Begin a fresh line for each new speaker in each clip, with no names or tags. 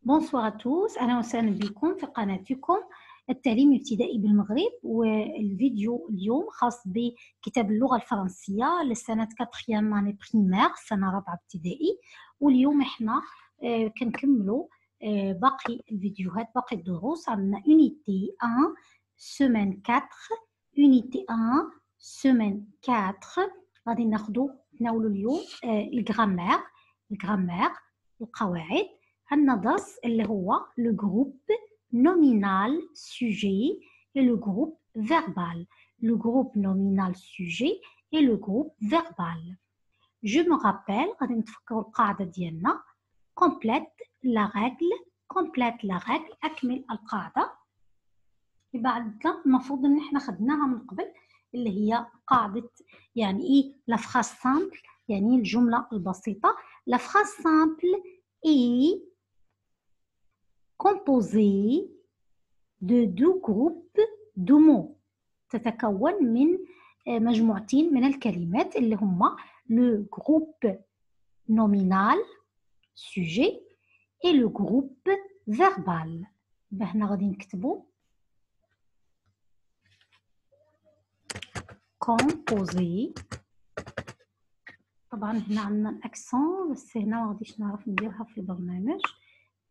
بونسوار توس، أهلا وسهلا بكم في قناتكم التعليم الابتدائي بالمغرب. والفيديو اليوم خاص بكتاب اللغة الفرنسية لسنة 4 اني بريمير، سنة رابعة ابتدائي. واليوم احنا كنكملوا باقي الفيديوهات، باقي الدروس. عندنا unité 1 semaine 4 unité 1 semaine 4. غادي نتناولوا اليوم الجرامير القواعد. عندنا درس اللي هو le groupe nominal sujet et le groupe verbal. Le groupe nominal sujet et le groupe verbal. Je me rappelle, غادي نتفكروا القاعدة ديالنا. complète la règle أكمل القاعدة. يبقى عندنا المفروض ان احنا خدناها من قبل، اللي هي قاعدة يعني ايه la phrase simple، يعني الجملة البسيطة. la phrase simple est composée de deux groupes de mots. تتكون من مجموعتين من الكلمات اللي هما le groupe nominal sujet et le groupe verbal. هنا غادي نكتبوا composé. طبعا هنا عندنا الاكسون بس هنا ما غاديش نعرف نديرها في البرنامج،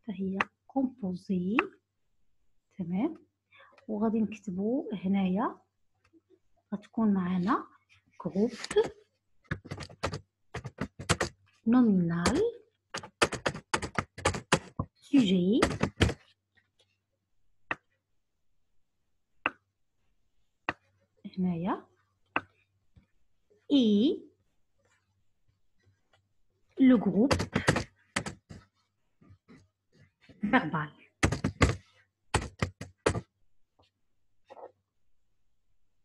فهي composé. تمام. وغادي نكتبوا هنايا غتكون معنا جروب نومينال سوجي هنايا اي لو جروب فيربال.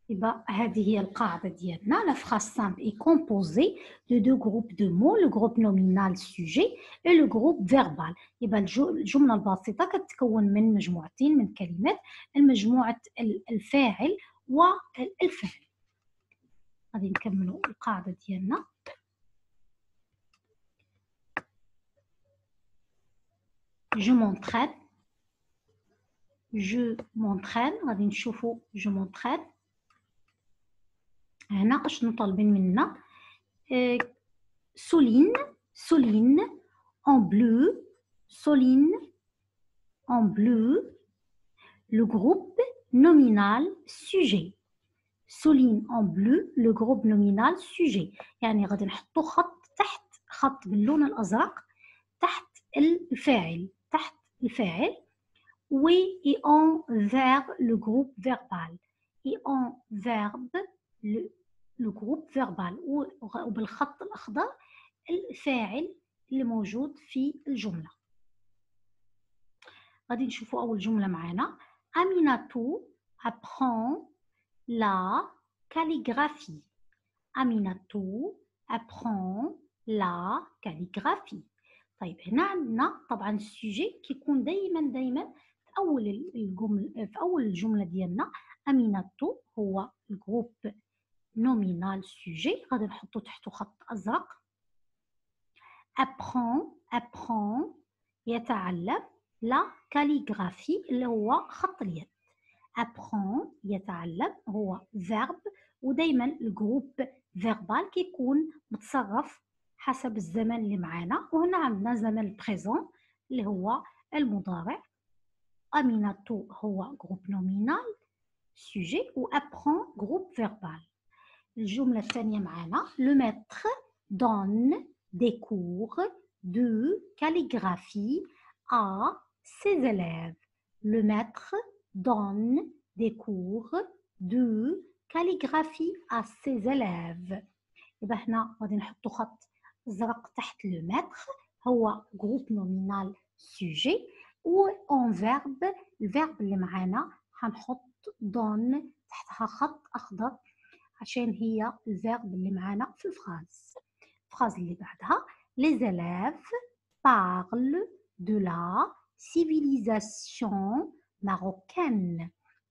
يبقى هذه هي القاعدة ديالنا. لا phrase simple est composée de deux groupes de mots, le groupe nominal sujet et le groupe verbal. يبقى الجملة البسيطة كتتكون من مجموعتين من كلمات، المجموعة الفاعل والفعل. غادي نكملوا القاعدة ديالنا. je m'entraîne غادي نشوفوا je m'entraîne. هنا اشنو طالبين منا؟ souligne en bleu le groupe nominal sujet. souligne en bleu le groupe nominal sujet، يعني غادي نحطوا خط تحت خط باللون الازرق تحت الفاعل et en vert le groupe verbal. et en verbe le groupe verbal، وبالخط الأخضر الفاعل اللي موجود في الجملة. غادي نشوفوا أول جملة معنا. أميناتو apprend la calligraphie. أميناتو apprend la calligraphie. طيب هنا عندنا طبعا السوجي كيكون دايما في أول الجملة ديالنا. أميناتو هو الجروب نومينال سوجي، غادي نحطو تحتو خط أزرق. apprend يتعلم لا كاليغرافي اللي هو خط اليد. apprend يتعلم هو verb، ودايما الجروب فيربال كيكون متصرف حسب الزمن اللي معانا، وهنا عندنا زمن البريزون اللي هو المضارع. أميناتو هو جروب نومينال سوجي و apprend جروب فيربال. الجملة الثانية معنا. le maître donne des cours de calligraphie à ses élèves. le maître donne des cours de calligraphie à ses élèves. يبقى هنا غادي نحطو خط ازرق تحت لو ماتر، هو جروب نومينال سوجي. و اون فيرب الفيرب اللي معانا هنحط دون تحتها خط اخضر عشان هي الفيرب اللي معانا في الفراز اللي بعدها. les élèves parlent de la civilisation marocaine.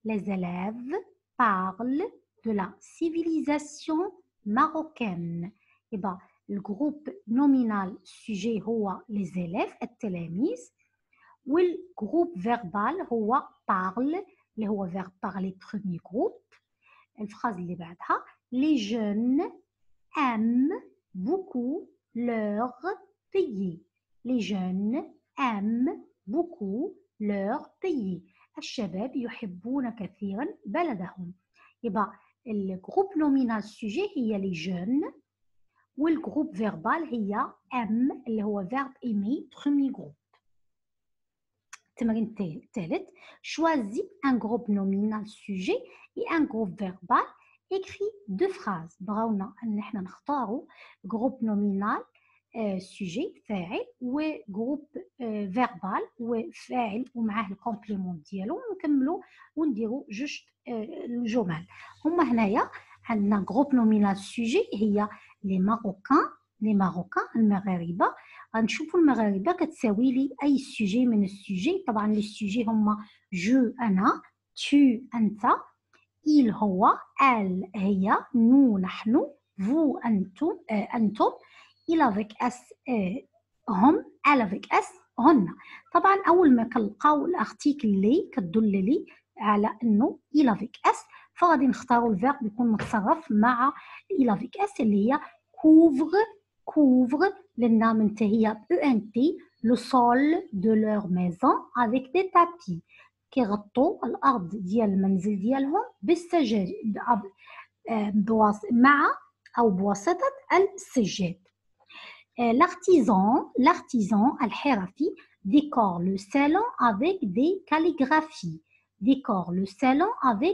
les élèves parlent de la civilisation marocaine. يبقى الجروب نومينال سوجي هو les élèves التلاميذ، والجروب فيربال هو parle اللي هو verbe parler premier groupe. الفراز اللي بعدها les jeunes aiment beaucoup leur pays. Les jeunes aiment beaucoup leur pays. الشباب يحبون كثيرا بلدهم. يبقى الجروب نومينال سوجي هي لي جون، والجروب فيربال هي ام اللي هو فيرب ايمي برومي جروب. التمرين الثالث choisis un groupe nominal sujet et un groupe verbal écrit deux phrases. بغاونا ان احنا نختاروا جروب نومينال سوجي فاعل وجروب فيربال وفاعل ومعاه الكومبليمون ديالو، ونكملوا ونديروا جوج الجمل. هما هنايا عندنا جروب نومينال سوجي هي لي ماروكان المغاربه. غنشوفوا المغاربه كتساوي لي اي سوجي من السوجي. طبعا لي سوجي هما جو انا، تو انت، il هو، ال هي، نو نحن، فو انتم، il avec s هم، elle avec s هن. طبعا اول ما كنلقاو الارتيكل لي كتدل لي على انه il avec s فغادي نختاروا الفيرب يكون متصرف مع il avec s اللي هي couvre لأنها منتهيه ب ent le sol de leur maison avec des tapis. كيغطوا الارض ديال المنزل ديالهم بالسجاد مع او بواسطه السجاد. l'artisan الحرفي décore le salon avec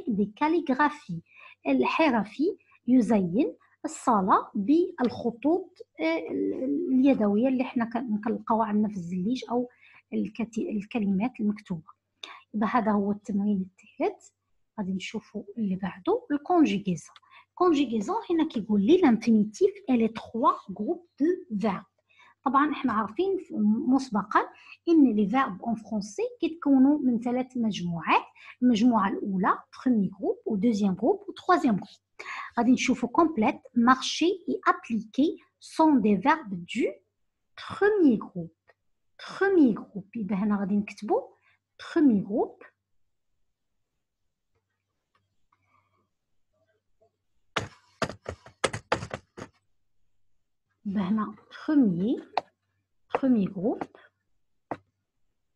des calligraphies. الحرفي يزين الصالة بالخطوط اليدويه اللي حنا كنلقاوها عندنا في الزليج او الكلمات المكتوبه. يبقى هذا هو التمرين الثالث. غادي نشوفوا اللي بعده الكونجيغيزون. هنا كيقول لي لانفينيتيف الي 3 جروب دو فيرب. طبعا احنا عارفين مسبقا ان لي فيرب اون فرونسي كيتكونوا من 3 مجموعات. المجموعه الاولى بروميي جروب ودوزيام جروب وتروازيام جروب. غادي نشوفوا كومبليت مارشي اي ابليكي سون دي فيرب دو بروميي جروب. يبقى هنا غادي نكتبوا premier groupe. هنا premier groupe.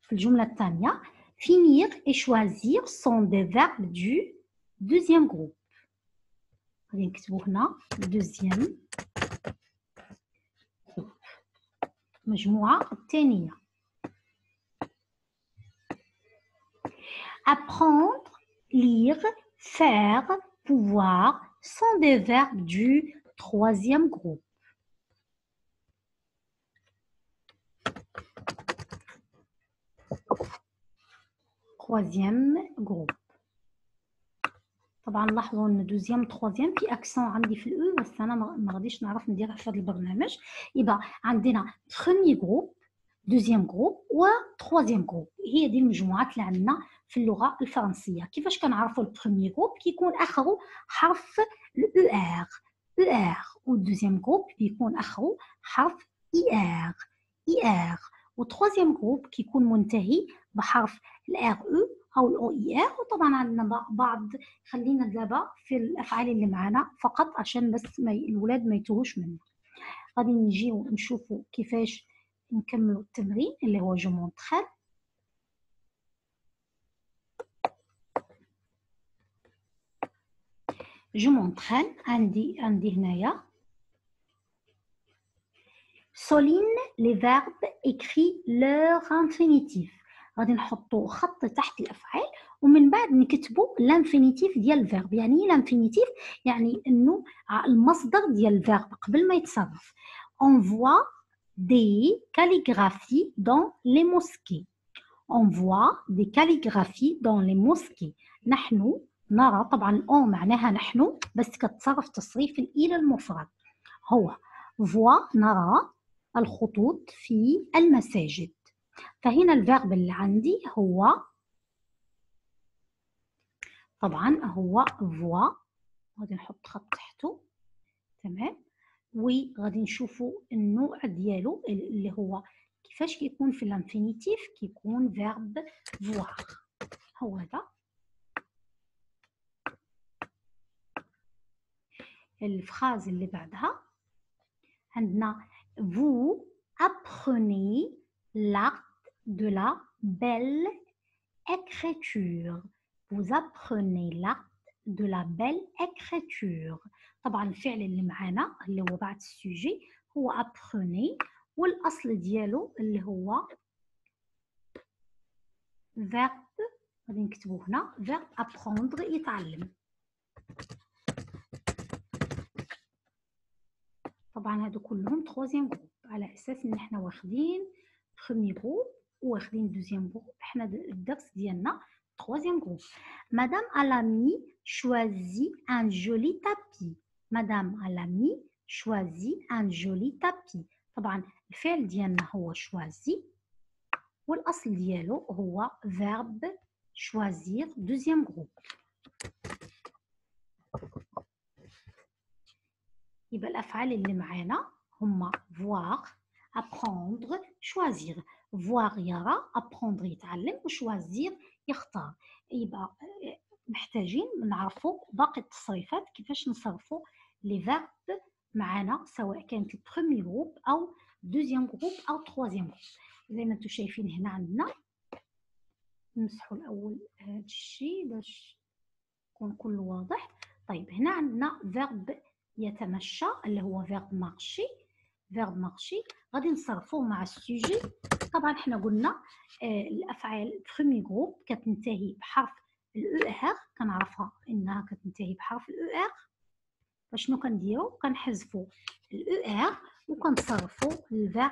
في الجملة الثانية finir et choisir sont des verbes du deuxième groupe. غادي نكتبوا هنا deuxième groupe المجموعة الثانية. apprendre, lire, faire, pouvoir sont des verbes du troisième groupe. troisième groupe. طبعا لاحظوا ان دوزيام تروازيام في اكسون عندي في الاو، بس انا ما غاديش نعرف نديرها في هذا البرنامج. يبقى عندنا بروميي جروب، دوزيام جروب وتروازيام جروب. هي دي المجموعات اللي عندنا في اللغه الفرنسيه. كيفاش كنعرفوا البروميي جروب؟ كيكون اخره حرف الاو ار، والدوزيام جروب بيكون اخره حرف اي ار، والتروازيام جروب كيكون منتهي بحرف الار او او الاو اي ار. وطبعا عندنا بعض، خلينا دابا في الافعال اللي معنا فقط عشان بس الولاد ما يتوهوش منه. غادي نجيو نشوفوا كيفاش نكملوا التمرين اللي هو جو مونطرين. عندي هنايا souligne les verbes écrit leur infinitif. غادي نحطوا خط تحت الافعال ومن بعد نكتبوا الانفينيتيف ديال الفيرب. يعني الانفينيتيف يعني انه المصدر ديال الفيرب قبل ما يتصرف. on voit des calligraphies dans les mosquées. نحن نرى. طبعا اون معناها نحن، بس كتصرف تصريف الى المفرد. هو voit نرى الخطوط في المساجد. فهنا الفيرب اللي عندي هو طبعا هو فوا. غادي نحط خط تحته. تمام. وغادي نشوفوا النوع ديالو اللي هو كيفاش كيكون في الانفينيتيف؟ كيكون فيرب فوار. هو هذا. الفراز اللي بعدها عندنا vous apprenez l'art de la belle écriture. vous apprenez l'art de la belle écriture. طبعا الفعل اللي معانا اللي هو بعد السوجي هو apprenez، والاصل ديالو اللي هو verb، غادي نكتبو هنا verb apprendre يتعلم. طبعا هادو كلهم تروزيام جروب، على اساس ان احنا واخدين بروميي جروب واخدين دوزيام جروب، احنا الدرس ديالنا تروزيام جروب. مدام الامي شوازي ان جولي تابي. مدام الامي شوازي ان جولي تابي. طبعا الفعل ديالنا هو شوازي، والاصل ديالو هو فيرب شوازير دوزيام جروب. يبقى الافعال اللي معانا هما voir apprendre choisir. voir يرى، apprendre يتعلم، وشوازير يختار. يبقى محتاجين نعرفوا باقي التصريفات كيفاش نصرفوا لي فيرب معانا، سواء كانت البروميي جروب او دوزيام جروب او تروزيام جروب. زي ما انتم شايفين هنا عندنا، نمسحوا الاول هذا الشيء باش يكون كله واضح. طيب هنا عندنا فيرب يتمشى اللي هو فيرب مارشي. فيرب مارشي غادي نصرفوه مع السوجي. طبعا احنا قلنا الافعال بروميي جروب كتنتهي بحرف الاو ار، كنعرفها انها كتنتهي بحرف الاو ار. فشنو كنديرو؟ كنحذفوا الاو ار وكنصرفوا الفيرب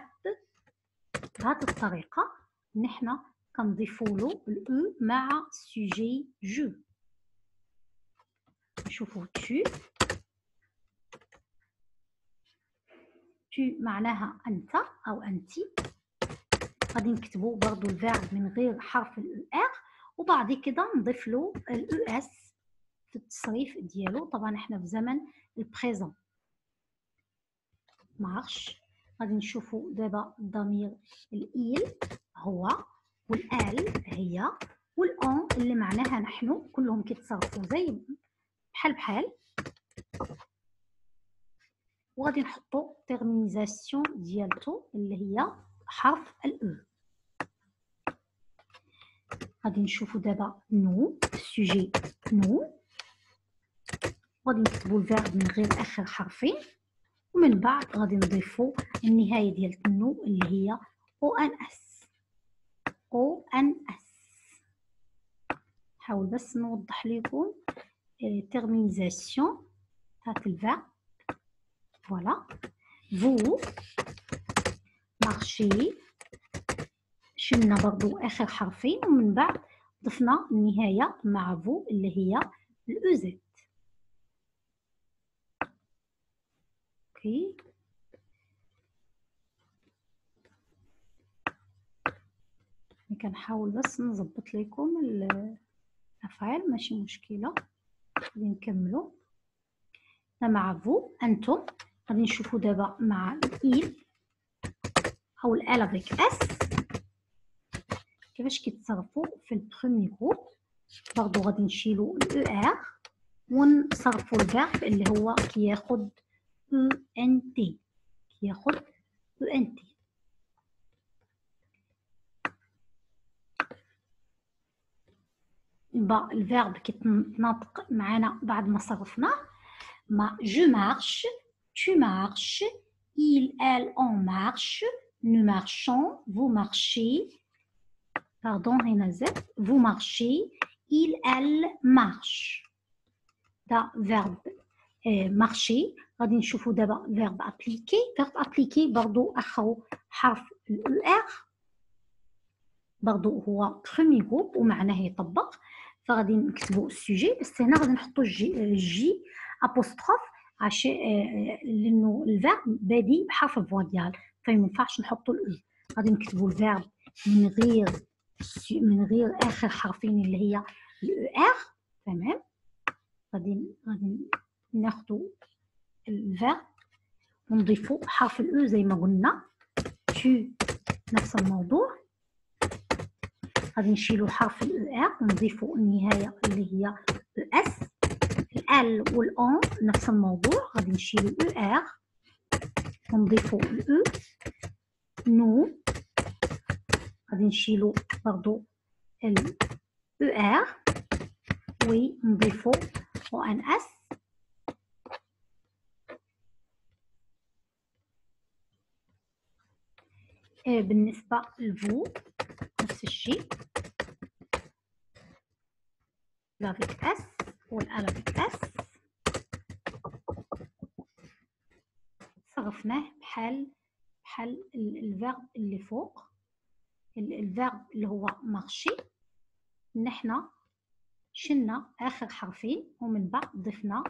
بهذه الطريقه، ان حنا كنضيفوا له الاو مع السوجي جو. نشوفوا tu معناها أنت أو أنتِ. غادي نكتبو برضو الفيرب من غير حرف الأو آر، وبعد كده نضيف له الأو إس في التصريف ديالو. طبعا احنا في زمن البريزون. مارش. غادي نشوفو دابا الضمير الإيل هو، والآل هي، والأون اللي معناها نحن، كلهم كيتصرفوا زي بحال. وغادي نحطو تيرمينيزاسيون ديالتو اللي هي حرف الاو. غادي نشوفو دابا نو، السوجي نو، غادي نكتبو الفيرب من غير اخر حرفين، ومن بعد غادي نضيفو النهايه ديال النو اللي هي او ان اس. او ان اس. نحاول بس نوضح لكم تيرمينيزاسيون تاع الفيرب. فوالا. vous marchez، شلنا برضو اخر حرفين، ومن بعد ضفنا النهايه مع فو اللي هي الاوزيت. اوكي. كنحاول بس نظبط لكم الافعال، ماشي مشكله. غادي نكملوا مع فو انتم. غادي نشوفوا دابا مع الايل او الال افيك اس كيفاش كيتصرفوا في البروميي جروب. برضو غادي نشيلوا الاو ار ونصرفوا الفيرب اللي هو كياخد او ان تي. كياخد او ان تي. يبقى الفيرب كيتنطق معنا بعد ما صرفناه. ما جو مارش، tu marches، il elle on marche، nous marchons، vous marchez، pardon هنا زاد، vous marchez، il elle marche. ده فيرب مارشي. غادي نشوفوا دابا فيرب ابليكي. فيرب ابليكي برضو اخرو حرف الاو ار، برضو هو بروميي جروب ومعناه يطبق. فغادي نكتبوا السوجي، بس هنا غادي نحطوا جي ابوستروف عشان لانه الفيرب بادي بحرف فويال، فمينفعش نحطوا الاو. غادي نكتبوا الفيرب من غير اخر حرفين اللي هي الاو ار. تمام. غادي ناخذوا الفيرب ونضيفوا حرف الاو زي ما قلنا. tu نفس الموضوع. غادي نشيلو حرف ال ار ونضيفو النهاية اللي هي اس. ال والأون نفس الموضوع، غادي نشيلو ار ونضيفو ال نو. غادي نشيلو برضو ال ار ونضيفو او ان اس. بالنسبة لفو نفس الشيء، لافيك اس والالافيك اس صرفناه بحال الفيرب اللي فوق، الفيرب اللي هو مارشي. نحنا شلنا اخر حرفين ومن بعد ضفنا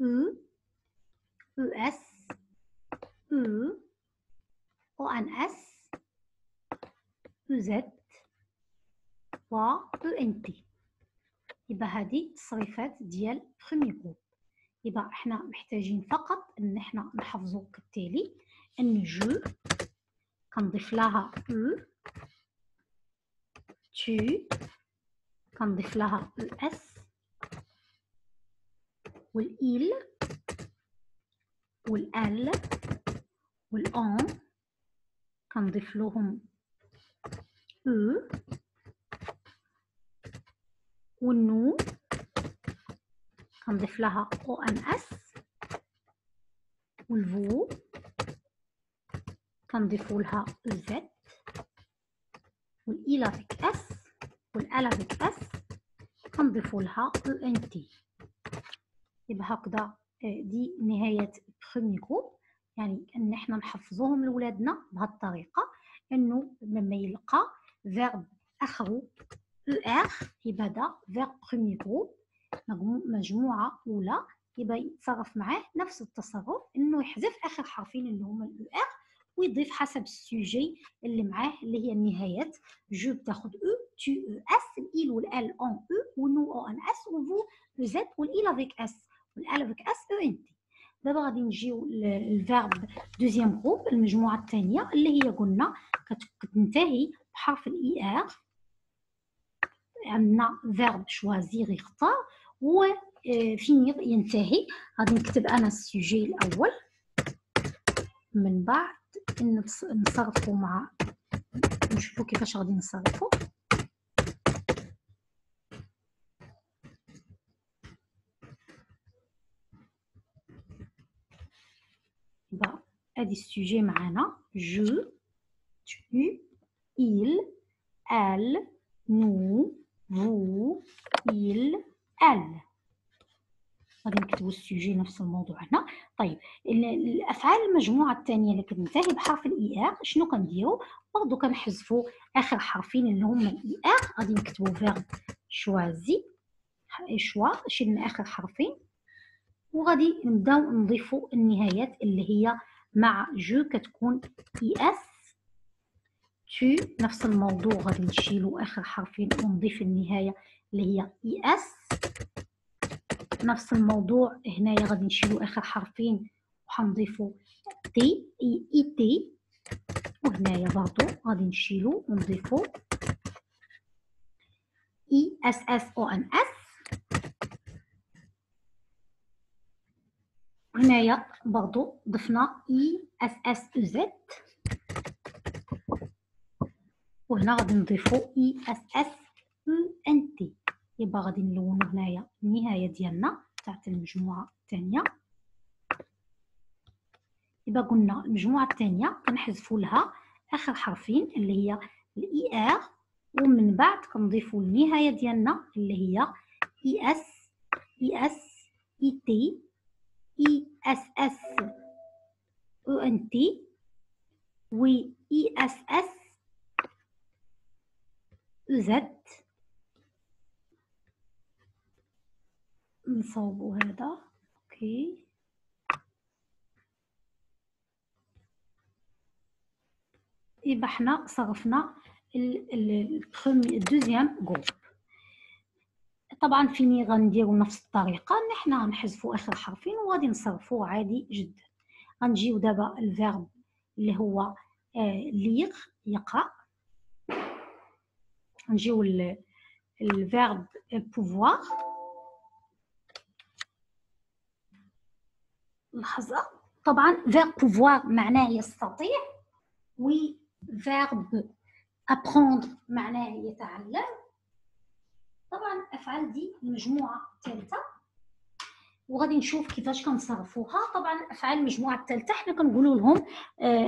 او اس او ان اس او زد و او ان تي. يبقى هذه التصريفات ديال بروميي جروب. يبقى احنا محتاجين فقط ان احنا نحفظو كالتالي: ان جو كنضيف لها او، tu كنضيف لها اس، والإل والال والأون كنضيف لهم او، والنو كنضيف لها او ان اس، والفو كنضيفو لها زد، والإل افيك اس والال افيك اس كنضيفو لها او ان تي. يبقى هكذا دي نهاية بروميي جروب. يعني ان احنا نحفظوهم لولادنا بهذه الطريقة، انه لما يلقى فيرب اخره او ار يبقى دا فيرب بروميي جروب مجموعة اولى، يبقى يتصرف معاه نفس التصرف، انه يحذف اخر حرفين اللي هما الاو ار ويضيف حسب السوجي اللي معاه اللي هي النهايات. جو بتاخد او، tu او اس، الإل والال اون او، ونو او ان اس، وفو او زد، والإل افيك اس والال افيك اس او ان تي. دابا غادي نجيو للفيرب دوزيام جروب، المجموعة الثانية اللي هي قلنا كتنتهي بحرف الاي ار. عندنا فيرب شوازيغ يختار، وفينيغ ينتهي. غادي نكتب انا السوجي الاول، من بعد نصرفوا مع نشوفوا كيفاش غادي نصرفوا. يبقى ادي السوجي معنا: جو، tu, il, elle, nous, vous, il, elle. غادي نكتبوا السوجي نفس الموضوع هنا. طيب الافعال المجموعه الثانيه اللي كتنتهي بحرف الاي ار شنو كنديروا؟ برضو كنحذفوا اخر حرفين اللي هما الاي ار. غادي نكتبوا فيرب شوازي، شوا شلنا اخر حرفين، وغادي نبداو نضيفوا النهايات اللي هي مع جو كتكون اي اس. tu نفس الموضوع، غادي نشيلوا اخر حرفين ونضيف النهايه اللي هي اي اس. نفس الموضوع هنايا غادي نشيلوا اخر حرفين وحنضيفوا تي اي تي، وهنايا برضو غادي نشيلوا ونضيفوا اي اس اس او ان اس. وهنايا برضو ضفنا اي اس اس او زد، وهنا غادي نضيفوا اي اس اس او ان تي. يبقى غادي نلونوا هنايا النهايه ديالنا تاعت المجموعه الثانيه. يبقى قلنا المجموعه الثانيه كنحذفوا لها اخر حرفين اللي هي الاي ار، ومن بعد كنضيفوا النهايه ديالنا اللي هي اي اس اي اس اي تي اي اس اس او ان تي و اي اس اس او زد. نصوبوا هذا اوكي. يبقى حنا صرفنا الدوزيام جروب. طبعا فيني غنديروا نفس الطريقه، ان حنا غنحذفوا اخر حرفين وغادي نصرفوه عادي جدا. غنجيو دابا الفيرب اللي هو ليغ يقرأ. نجيو الفيرب بوفوار. لحظة. طبعا فيرب بوفوار معناه يستطيع، و فيرب apprendre معناه يتعلم. طبعا الافعال دي المجموعه الثالثه، وغادي نشوف كيفاش كنصرفوها. طبعا الافعال المجموعه الثالثه حنا كنقولوا لهم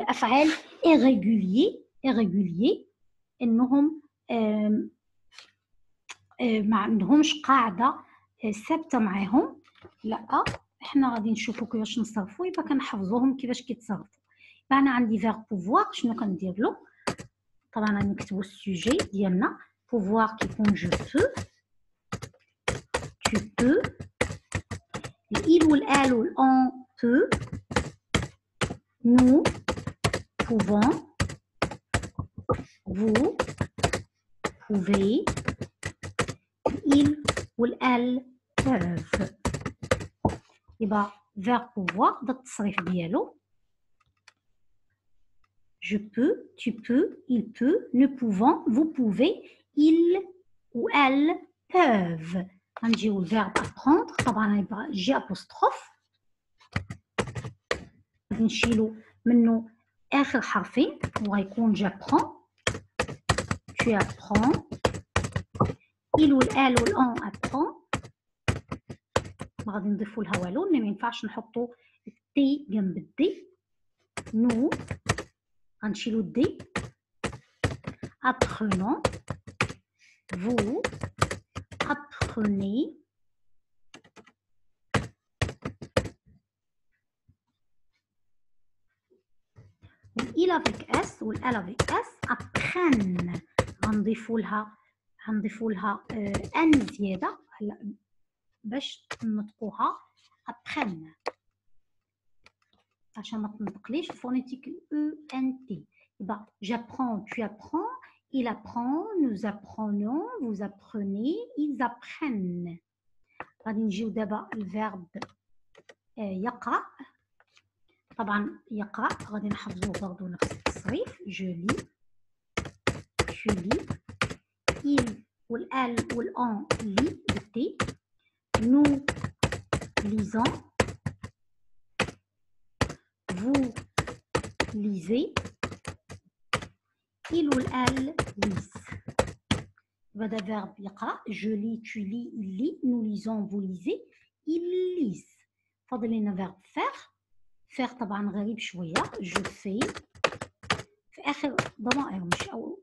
افعال irrégulier انهم ما عندهمش قاعده ثابته معاهم. لا، احنا غادي نشوفوا كيفاش نصرفوا، يبقى كنحفظوهم كيفاش كيتصرفوا. يبقى انا عندي فيرب بوفوار، شنو كندير له؟ طبعا غادي نكتبوا السوجي ديالنا. بوفوار كيكون جو بو، tu peux. Il ou elle ou on peut. Nous pouvons. Vous pouvez. Il ou elle peuvent. يبقى verbe pouvoir ده التصريف ديالو. Je peux, tu peux, il peut, nous pouvons, vous pouvez, ils ou elles peuvent. غنجيو الفيرب apprendre. طبعا يبقى جي apostrophe. غادي نشيلو منه اخر حرفين وغيكون j'apprends. Tu apprends. il ou elle ou on apprend. ما غادي نضيفو لها والو، لأن ما ينفعش نحطو التي جنب الدي. نو غنشيلو الدي. apprenons. vous apprenez. il avec s و elle avec s apprennent. غنضيفو لها ان زياده هلا باش نطقوها apprennent عشان ما تنطقليش فونيتيك او ان تي. يبقى j'apprends, tu apprends, il apprend, nous apprenons, vous apprenez, ils apprennent. غادي نجيو دابا الفيرب يقرأ. طبعا يقرأ غادي نحفظوه برضو نفس التصريف. je lis, tu lis, il ou elle ou on lit بالتي. nous lisons, vous lisez, il ou elle lise. هذا verbe يقرأ. je lis, tu lis, il lit, nous lisons, vous lisez, ils lisent. فاضل لنا verbe faire. faire طبعا غريب شوية. je fais في آخر ضمائر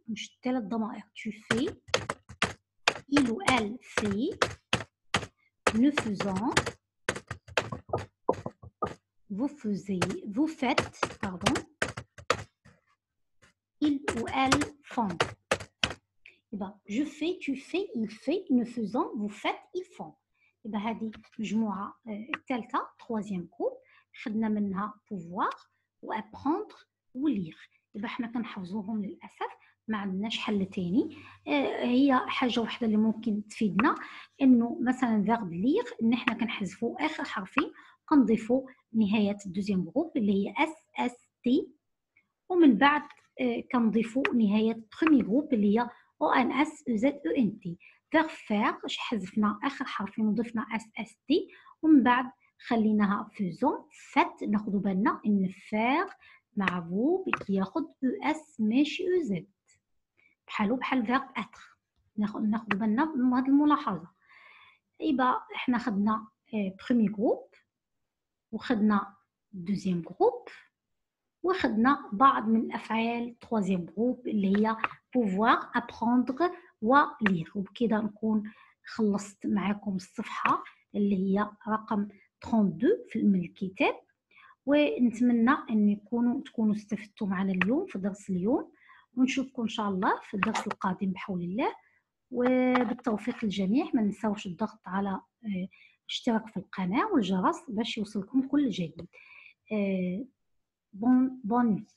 مش 3 ضمائر. tu fais, il ou elle fait, nous faisons, vous faites, pardon, il ou elle font. يبقى je fais, tu fais, il fait, nous faisons, vous faites, ils font. يبقى هذه مجموعة الثالثة troisième groupe خدنا منها pouvoir و apprendre و lire. يبقى حنا كنحفظوهم للأسف، ما عندناش حل تاني. هي حاجة واحدة اللي ممكن تفيدنا، انه مثلا فيرب ليغ ان احنا كنحذفوا اخر حرفين كنضيفوا نهاية الدوزيام جروب اللي هي اس اس تي، ومن بعد كنضيفوا نهاية برومي جروب اللي هي او ان اس او زد او ان تي. فيرب فير حذفنا اخر حرفين وضفنا اس اس تي، ومن بعد خليناها فوزون. فات ناخدوا بالنا ان فير مع فو كياخد او اس ماشي او زد، بحال فيرب اتر. ناخدوا بالنا من هذه الملاحظه. يبقى احنا خدنا برومي جروب وخدنا دوزيام جروب وخدنا بعض من الافعال تروازيام جروب اللي هي بوفوار ابروندر ولير. وبكده نكون خلصت معاكم الصفحه اللي هي رقم 32 من الكتاب، ونتمنى ان تكونوا استفدتوا معنا اليوم في درس اليوم، ونشوفكم ان شاء الله في الدرس القادم بحول الله. وبالتوفيق للجميع. ما ننساوش الضغط على اشتراك في القناه والجرس باش يوصلكم كل جديد. بون نويت.